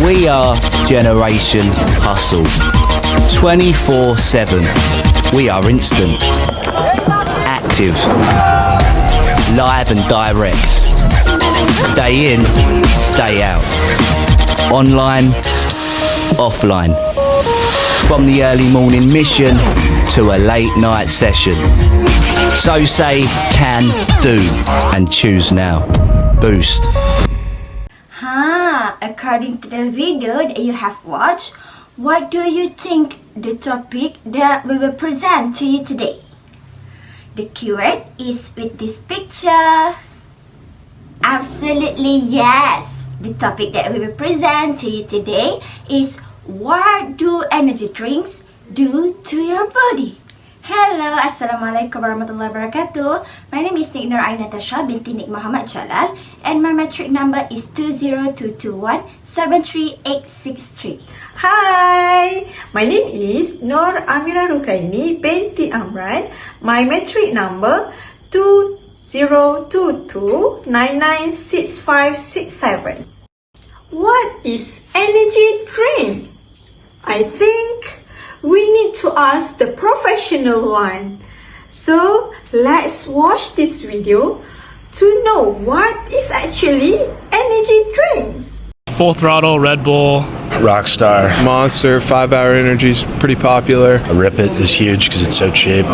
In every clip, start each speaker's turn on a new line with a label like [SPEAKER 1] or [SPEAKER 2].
[SPEAKER 1] We are Generation Hustle. 24/7. We are instant. Active. Live and direct. Day in, day out. Online, offline. From the early morning mission to a late night session. So say can do and choose now. Boost.
[SPEAKER 2] According to the video that you have watched, what do you think the topic that we will present to you today? The keyword is with this picture. Absolutely yes. The topic that we will present to you today is what do energy drinks do to your body? Hello, Assalamualaikum warahmatullahi wabarakatuh. My name is Nurain Natasha binti Nik Muhammad Jalal, and my metric number is 20221-73863.
[SPEAKER 3] Hi, my name is AMIRAH RUKAINI binti AMRAN. My metric number 2022996567. What is energy drink? I think we need to ask the professional one. So let's watch this video to know what is actually energy drinks.
[SPEAKER 4] Full Throttle, Red Bull,
[SPEAKER 5] Rockstar,
[SPEAKER 6] Monster, 5-Hour Energy is pretty popular.
[SPEAKER 5] a Rip It is huge because it's so cheap.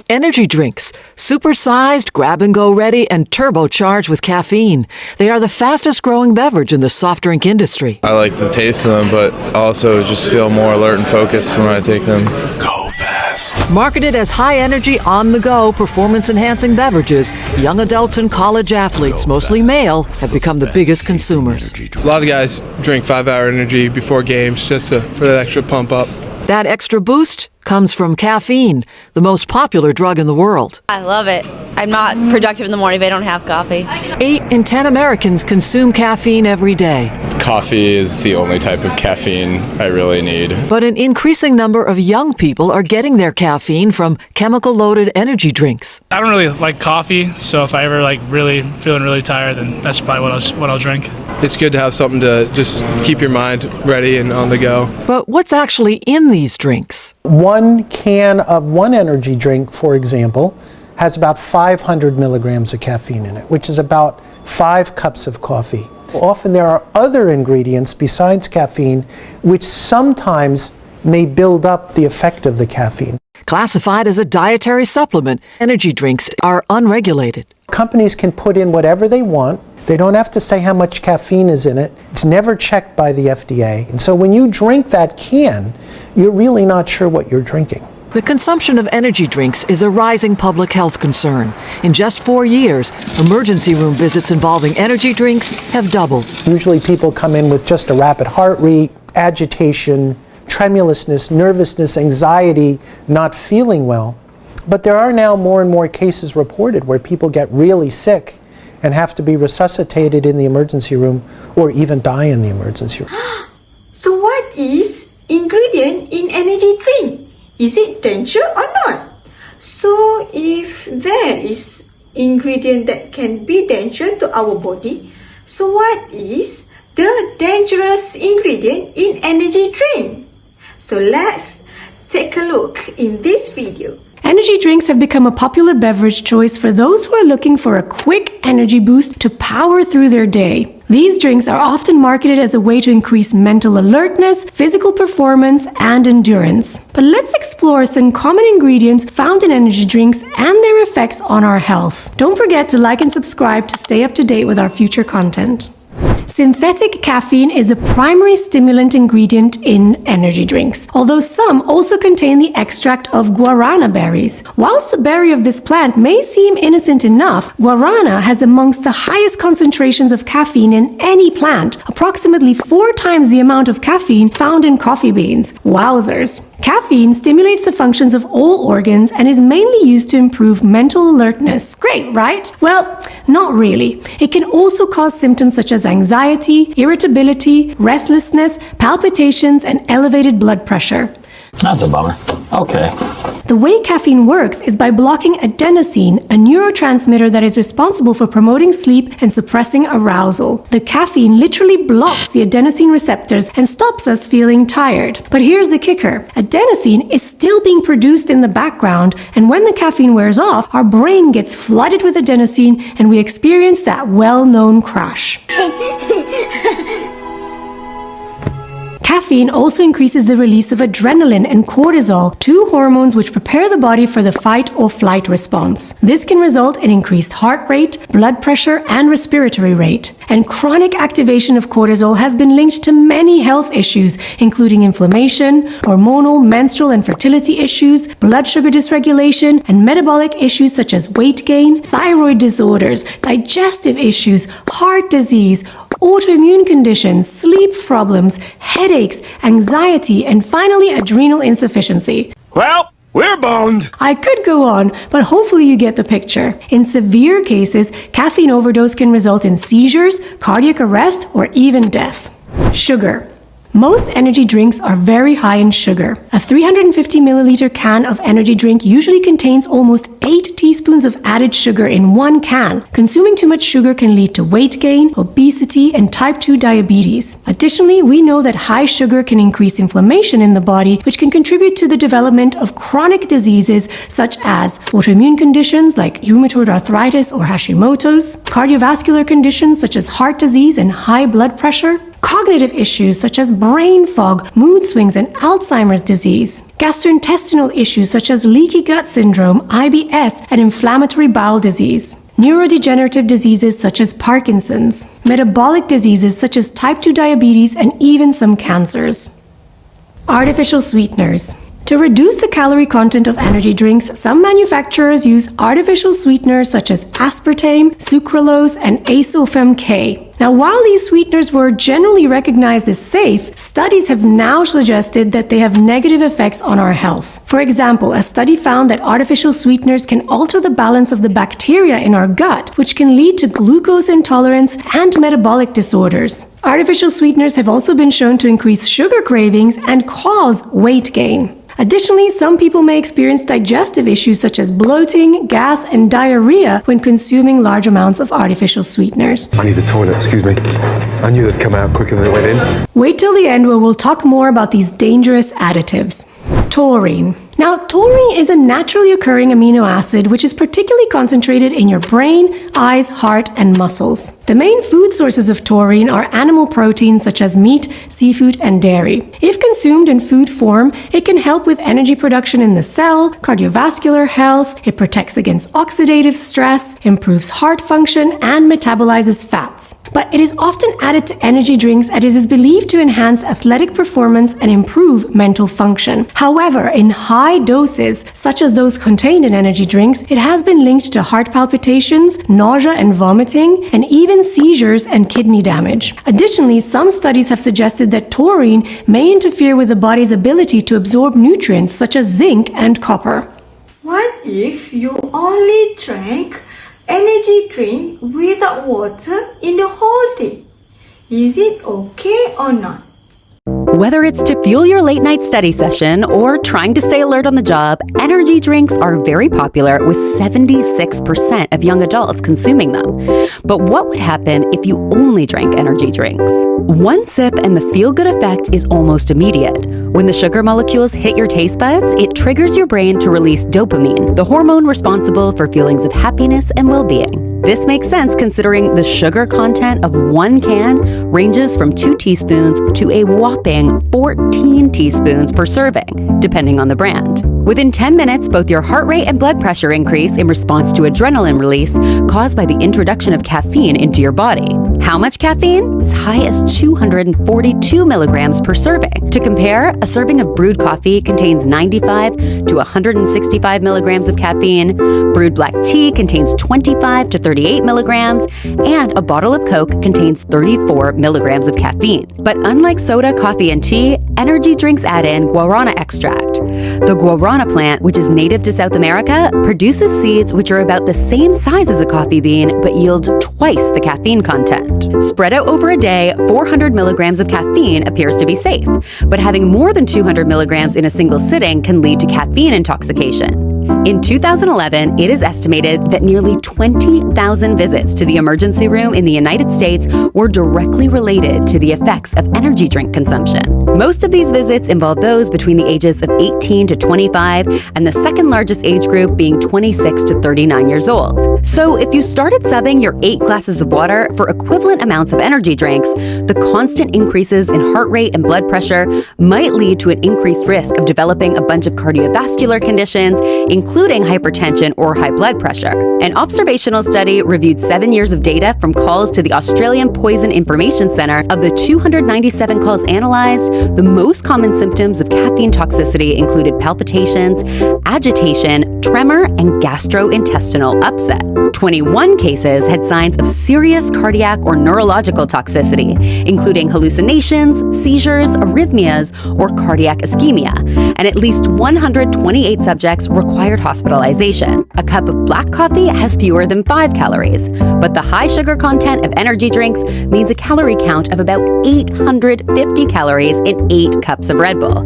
[SPEAKER 7] Energy drinks, supersized, grab-and-go ready, and turbocharged with caffeine. They are the fastest-growing beverage in the soft drink industry.
[SPEAKER 6] I like the taste of them, but also just feel more alert and focused when I take them.
[SPEAKER 5] Go fast.
[SPEAKER 7] Marketed as high-energy, on-the-go, performance-enhancing beverages, young adults and college athletes, mostly male, have become the biggest consumers.
[SPEAKER 6] A lot of guys drink 5-Hour Energy before games just for that extra pump up.
[SPEAKER 7] That extra boost comes from caffeine, the most popular drug in the world.
[SPEAKER 8] I love it. I'm not productive in the morning if I don't have coffee.
[SPEAKER 7] 8 in 10 Americans consume caffeine every day.
[SPEAKER 9] Coffee is the only type of caffeine I really need.
[SPEAKER 7] But an increasing number of young people are getting their caffeine from chemical-loaded energy drinks.
[SPEAKER 4] I don't really like coffee, so if I ever really feeling really tired, then that's probably what I'll drink.
[SPEAKER 6] It's good to have something to just keep your mind ready and on the go.
[SPEAKER 7] But what's actually in these drinks?
[SPEAKER 10] One can of one energy drink, for example, has about 500 milligrams of caffeine in it, which is about 5 cups of coffee. Often there are other ingredients besides caffeine which sometimes may build up the effect of the caffeine.
[SPEAKER 7] Classified as a dietary supplement, energy drinks are unregulated.
[SPEAKER 10] Companies can put in whatever they want. They don't have to say how much caffeine is in it. It's never checked by the FDA. And so when you drink that can, you're really not sure what you're drinking.
[SPEAKER 7] The consumption of energy drinks is a rising public health concern. In just 4 years, emergency room visits involving energy drinks have doubled.
[SPEAKER 10] Usually people come in with just a rapid heart rate, agitation, tremulousness, nervousness, anxiety, not feeling well. But there are now more and more cases reported where people get really sick and have to be resuscitated in the emergency room or even die in the emergency room.
[SPEAKER 3] So what is ingredient in energy drink? Is it danger or not? So if there is ingredient that can be danger to our body, so what is the dangerous ingredient in energy drink? So let's take a look in this video.
[SPEAKER 11] Energy drinks have become a popular beverage choice for those who are looking for a quick energy boost to power through their day. These drinks are often marketed as a way to increase mental alertness, physical performance, and endurance. But let's explore some common ingredients found in energy drinks and their effects on our health. Don't forget to like and subscribe to stay up to date with our future content. Synthetic caffeine is a primary stimulant ingredient in energy drinks, although some also contain the extract of guarana berries. Whilst the berry of this plant may seem innocent enough, guarana has amongst the highest concentrations of caffeine in any plant, approximately 4 times the amount of caffeine found in coffee beans. Wowzers! Caffeine stimulates the functions of all organs and is mainly used to improve mental alertness. Great, right? Well, not really. It can also cause symptoms such as anxiety, irritability, restlessness, palpitations, and elevated blood pressure.
[SPEAKER 12] That's a bummer. Okay.
[SPEAKER 11] The way caffeine works is by blocking adenosine, a neurotransmitter that is responsible for promoting sleep and suppressing arousal. The caffeine literally blocks the adenosine receptors and stops us feeling tired. But here's the kicker. Adenosine is still being produced in the background, and when the caffeine wears off, our brain gets flooded with adenosine and we experience that well-known crash. Caffeine also increases the release of adrenaline and cortisol, two hormones which prepare the body for the fight or flight response. This can result in increased heart rate, blood pressure, and respiratory rate. And chronic activation of cortisol has been linked to many health issues, including inflammation, hormonal, menstrual, and fertility issues, blood sugar dysregulation, and metabolic issues such as weight gain, thyroid disorders, digestive issues, heart disease, autoimmune conditions, sleep problems, headaches, anxiety, and finally adrenal insufficiency.
[SPEAKER 5] Well, we're boned.
[SPEAKER 11] I could go on, but hopefully you get the picture. In severe cases, caffeine overdose can result in seizures, cardiac arrest, or even death. Sugar. Most energy drinks are very high in sugar. A 350 milliliter can of energy drink usually contains almost 8 teaspoons of added sugar in one can. Consuming too much sugar can lead to weight gain, obesity, and type 2 diabetes. Additionally, we know that high sugar can increase inflammation in the body, which can contribute to the development of chronic diseases such as autoimmune conditions like rheumatoid arthritis or Hashimoto's, cardiovascular conditions such as heart disease and high blood pressure, cognitive issues such as brain fog, mood swings, and Alzheimer's disease, gastrointestinal issues such as leaky gut syndrome, IBS, and inflammatory bowel disease, neurodegenerative diseases such as Parkinson's, metabolic diseases such as type 2 diabetes, and even some cancers. Artificial sweeteners. To reduce the calorie content of energy drinks, some manufacturers use artificial sweeteners such as aspartame, sucralose, and asulfam K. Now, while these sweeteners were generally recognized as safe, studies have now suggested that they have negative effects on our health. For example, a study found that artificial sweeteners can alter the balance of the bacteria in our gut, which can lead to glucose intolerance and metabolic disorders. Artificial sweeteners have also been shown to increase sugar cravings and cause weight gain. Additionally, some people may experience digestive issues such as bloating, gas, and diarrhea when consuming large amounts of artificial sweeteners.
[SPEAKER 13] I need the toilet, excuse me. I knew they'd come out quicker than they went in.
[SPEAKER 11] Wait till the end where we'll talk more about these dangerous additives. Taurine. Now, taurine is a naturally occurring amino acid which is particularly concentrated in your brain, eyes, heart, and muscles. The main food sources of taurine are animal proteins such as meat, seafood, and dairy. If consumed in food form, it can help with energy production in the cell, cardiovascular health, it protects against oxidative stress, improves heart function, and metabolizes fats. But it is often added to energy drinks as it is believed to enhance athletic performance and improve mental function. However, in high doses, such as those contained in energy drinks, it has been linked to heart palpitations, nausea and vomiting, and even seizures and kidney damage. Additionally, some studies have suggested that taurine may interfere with the body's ability to absorb nutrients such as zinc and copper.
[SPEAKER 3] What if you only drank energy drink without water in the whole day? Is it okay or not?
[SPEAKER 14] Whether it's to fuel your late night study session or trying to stay alert on the job, energy drinks are very popular with 76% of young adults consuming them. But what would happen if you only drank energy drinks? One sip and the feel-good effect is almost immediate. When the sugar molecules hit your taste buds, it triggers your brain to release dopamine, the hormone responsible for feelings of happiness and well-being. This makes sense considering the sugar content of one can ranges from 2 teaspoons to a whopping 14 teaspoons per serving, depending on the brand. Within 10 minutes, both your heart rate and blood pressure increase in response to adrenaline release caused by the introduction of caffeine into your body. How much caffeine? As high as 242 milligrams per serving. To compare, a serving of brewed coffee contains 95 to 165 milligrams of caffeine, brewed black tea contains 25 to 38 milligrams, and a bottle of Coke contains 34 milligrams of caffeine. But unlike soda, coffee, and tea, energy drinks add in guarana extract. The guarana plant, which is native to South America, produces seeds which are about the same size as a coffee bean but yield twice the caffeine content. treatment. Spread out over a day, 400 milligrams of caffeine appears to be safe, but having more than 200 milligrams in a single sitting can lead to caffeine intoxication. In 2011, it is estimated that nearly 20,000 visits to the emergency room in the United States were directly related to the effects of energy drink consumption. Most of these visits involve those between the ages of 18 to 25, and the second largest age group being 26 to 39 years old. So if you started subbing your 8 glasses of water for equivalent amounts of energy drinks, the constant increases in heart rate and blood pressure might lead to an increased risk of developing a bunch of cardiovascular conditions, including hypertension or high blood pressure. An observational study reviewed 7 years of data from calls to the Australian Poison Information Centre. Of the 297 calls analysed, the most common symptoms of caffeine toxicity included palpitations, agitation, tremor, and gastrointestinal upset. 21 cases had signs of serious cardiac or neurological toxicity, including hallucinations, seizures, arrhythmias, or cardiac ischemia, and at least 128 subjects required hospitalization. A cup of black coffee has fewer than 5 calories, but the high sugar content of energy drinks means a calorie count of about 850 calories in 8 cups of Red Bull.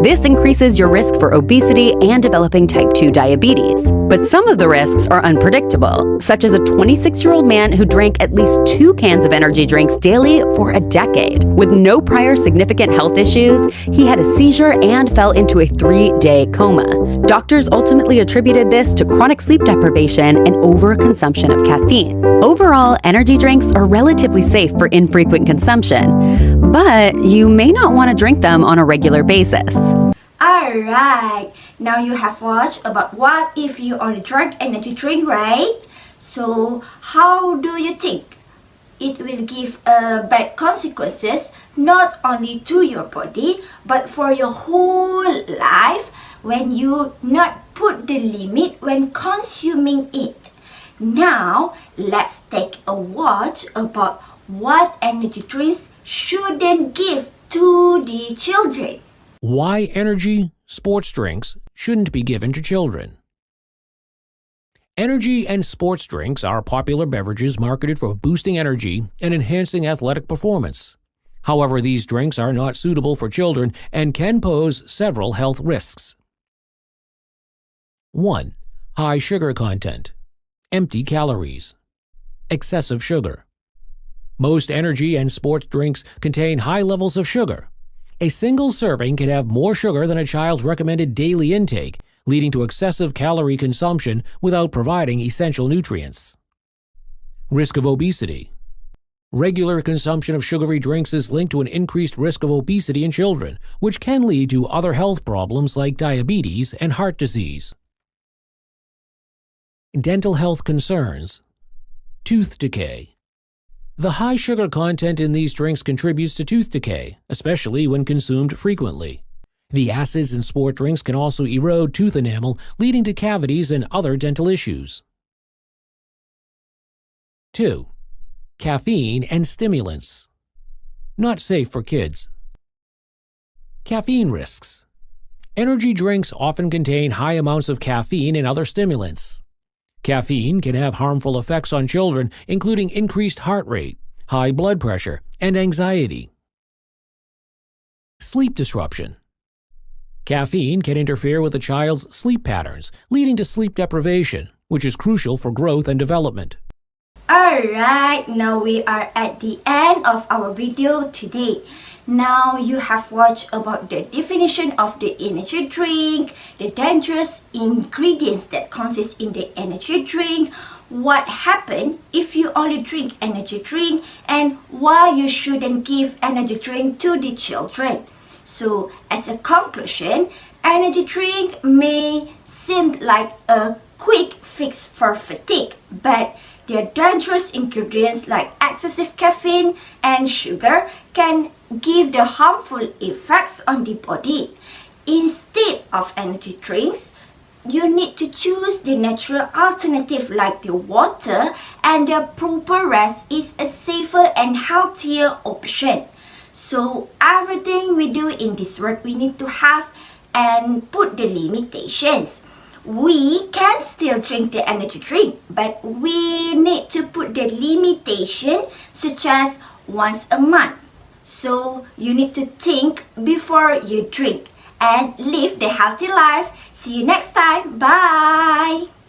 [SPEAKER 14] This increases your risk for obesity and developing type 2 diabetes. But some of the risks are unpredictable, such as a 26-year-old man who drank at least 2 cans of energy drinks daily for a decade. With no prior significant health issues, he had a seizure and fell into a 3-day coma. Doctors ultimately attributed this to chronic sleep deprivation and overconsumption of caffeine. Overall, energy drinks are relatively safe for infrequent consumption, but you may not want to drink them on a regular basis.
[SPEAKER 2] Alright, now you have watched about what if you only drink energy drink, right? So how do you think it will give bad consequences not only to your body but for your whole life when you not put the limit when consuming it? Now let's take a watch about what energy drinks shouldn't give to the children.
[SPEAKER 12] Why energy sports drinks shouldn't be given to children. Energy and sports drinks are popular beverages marketed for boosting energy and enhancing athletic performance. However, these drinks are not suitable for children and can pose several health risks. 1. High sugar content. Empty calories. Excessive sugar. Most energy and sports drinks contain high levels of sugar. A single serving can have more sugar than a child's recommended daily intake, leading to excessive calorie consumption without providing essential nutrients. Risk of obesity. Regular consumption of sugary drinks is linked to an increased risk of obesity in children, which can lead to other health problems like diabetes and heart disease. Dental health concerns. Tooth decay. The high sugar content in these drinks contributes to tooth decay, especially when consumed frequently. The acids in sport drinks can also erode tooth enamel, leading to cavities and other dental issues. 2. Caffeine and stimulants. Not safe for kids. Caffeine risks. Energy drinks often contain high amounts of caffeine and other stimulants. Caffeine can have harmful effects on children, including increased heart rate, high blood pressure, and anxiety. Sleep disruption. Caffeine can interfere with a child's sleep patterns, leading to sleep deprivation, which is crucial for growth and development.
[SPEAKER 2] Alright, now we are at the end of our video today. Now you have watched about the definition of the energy drink, the dangerous ingredients that consist in the energy drink, what happens if you only drink energy drink, and why you shouldn't give energy drink to the children. So as a conclusion, energy drink may seem like a quick fix for fatigue, but their dangerous ingredients like excessive caffeine and sugar can give the harmful effects on the body. Instead of energy drinks, you need to choose the natural alternative like the water, and the proper rest is a safer and healthier option. So everything we do in this world we need to have and put the limitations. we can still drink the energy drink, but we need to put the limitation, such as once a month. So you need to think before you drink and live the healthy life. See you next time. Bye.